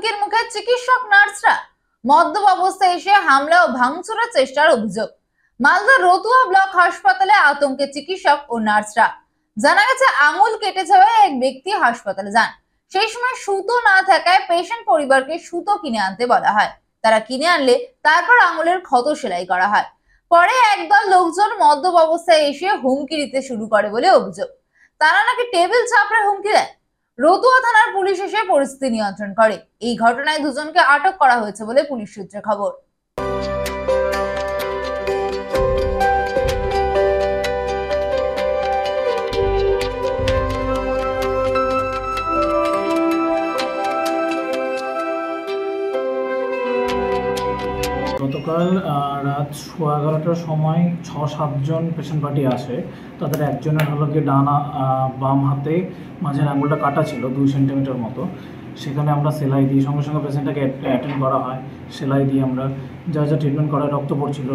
হুমকির মুখে চিকিৎসক নার্সরা। মদ্যপ অবস্থায় এসে হামলা ও ভাঙচুরের চেষ্টার অভিযোগ। মালদার রতুয়া ব্লক হাসপাতালে আতঙ্কে চিকিৎসক ও নার্সরা। জানা গেছে আঙুল কেটে যাওয়ায় এক ব্যক্তি হাসপাতালে যান। সেই সময় সুতো না থাকায় পেশেন্ট পরিবারকে সুতো কিনে আনতে বলা হয়। তারা কিনে আনলে তারপর আঙুলের ক্ষত সেলাই করা হয়। পরে একদল লোকজন মদ্যপ অবস্থায় এসে হুমকি দিতে শুরু করে বলে অভিযোগ। তারা নাকি টেবিল চাপড়ে হুমকি দেয়। রতুয়া থানার পুলিশ এসে পরিস্থিতি নিয়ন্ত্রণ করে। এই ঘটনায় দুজনকে আটক করা হয়েছে বলে পুলিশ সূত্রে খবর। গতকাল রাত 11:15টার সময় 6-7 জন পেশেন্ট পার্টি আসে। তাদের একজনের হলো গিয়ে ডানা বাম হাতে মাঝের আঙুলটা কাটা ছিল 2 সেন্টিমিটার মতো। সেখানে আমরা সেলাই দিই, সঙ্গে সঙ্গে পেশেন্টটাকে অ্যাটেন্ড করা হয়। সেলাই দিয়ে আমরা যা যা ট্রিটমেন্ট করা, রক্ত পড়ছিল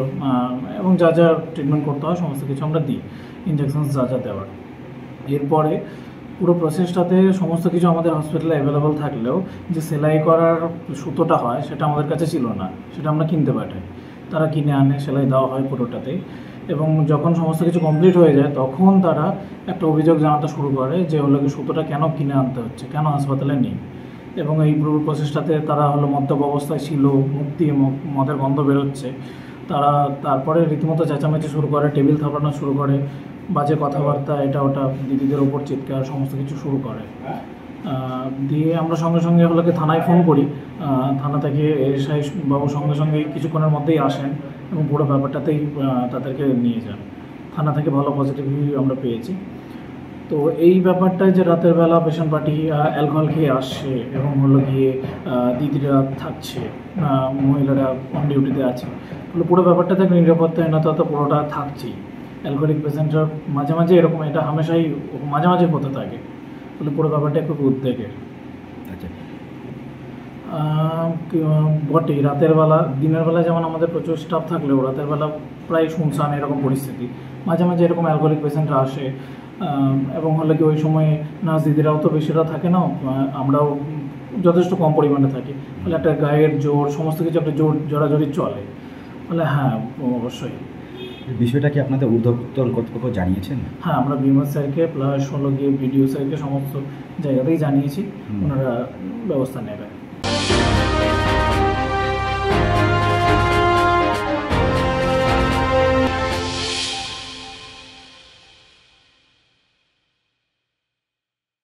এবং যা যা ট্রিটমেন্ট করতে হয় সমস্ত কিছু আমরা দিই, ইনজেকশন যা যা দেওয়ার। এরপরে পুরো প্রসেসটাতে সমস্ত কিছু আমাদের হসপিটালে অ্যাভেলেবল থাকলেও যে সেলাই করার সুতোটা হয় সেটা আমাদের কাছে ছিল না, সেটা আমরা কিনতে পাঠাই। তারা কিনে আনে, সেলাই দেওয়া হয় পুরোটাতেই। এবং যখন সমস্ত কিছু কমপ্লিট হয়ে যায় তখন তারা একটা অভিযোগ জানাতে শুরু করে যে হলো কি সুতোটা কেন কিনে আনতে হচ্ছে, কেন হাসপাতালে নেই। এবং এই পুরো প্রসেসটাতে তারা হলো মদ্যপ অবস্থায় ছিল, মুখ দিয়ে মদের গন্ধ বেরোচ্ছে। তারা তারপরে রীতিমতো চেঁচামেচি শুরু করে, টেবিল থাপানো শুরু করে, বাজে কথাবার্তা, এটা ওটা, দিদিদের ওপর চিৎকার, সমস্ত কিছু শুরু করে। দিয়ে আমরা সঙ্গে সঙ্গে হলোকে থানায় ফোন করি। থানা থেকে এসআই বাবু সঙ্গে সঙ্গে কিছুক্ষণের মধ্যেই আসেন এবং পুরো ব্যাপারটাতেই তাদেরকে নিয়ে যান। থানা থেকে ভালো পজিটিভ রিভিউ আমরা পেয়েছি। তো এই ব্যাপারটায় যে রাতের বেলা পেশেন্ট পার্টি অ্যালকোহল খেয়ে আসছে এবং হলো গিয়ে দিদিরা থাকছে, মহিলারা অন ডিউটিতে আছে, পুরো ব্যাপারটা থেকে নিরাপত্তাহীনতা তো পুরোটা থাকছেই। অ্যালকোহলিক পেশেন্টরা মাঝে মাঝে এরকম, এটা হামেশাই মাঝে মাঝে হতে থাকে, তাহলে পুরো ব্যাপারটা খুব উদ্বেগের। আচ্ছা, বটেই রাতের বেলা, দিনের বেলা যেমন আমাদের প্রচুর স্টাফ থাকলেও রাতের বেলা প্রায় শুনশান এরকম পরিস্থিতি। মাঝে মাঝে এরকম অ্যালকোহলিক পেশেন্টরা আসে এবং হলে কি ওই সময় নার্স দিদিরাও তো বেশিরা থাকে না, আমরাও যথেষ্ট কম পরিমাণে থাকি, ফলে একটা গায়ের জোর, সমস্ত কিছু একটা জোরাজোরি চলে। ফলে হ্যাঁ, অবশ্যই। বিষয়টা কি আপনাদের ঊর্ধ্বতন কর্তৃপক্ষ জানিয়েছেন? হ্যাঁ, আমরা বিমল স্যারকে প্লাস হলো গিয়ে বিডিও স্যারকে সমস্ত জায়গাতেই জানিয়েছি, ওনারা ব্যবস্থা নেবে।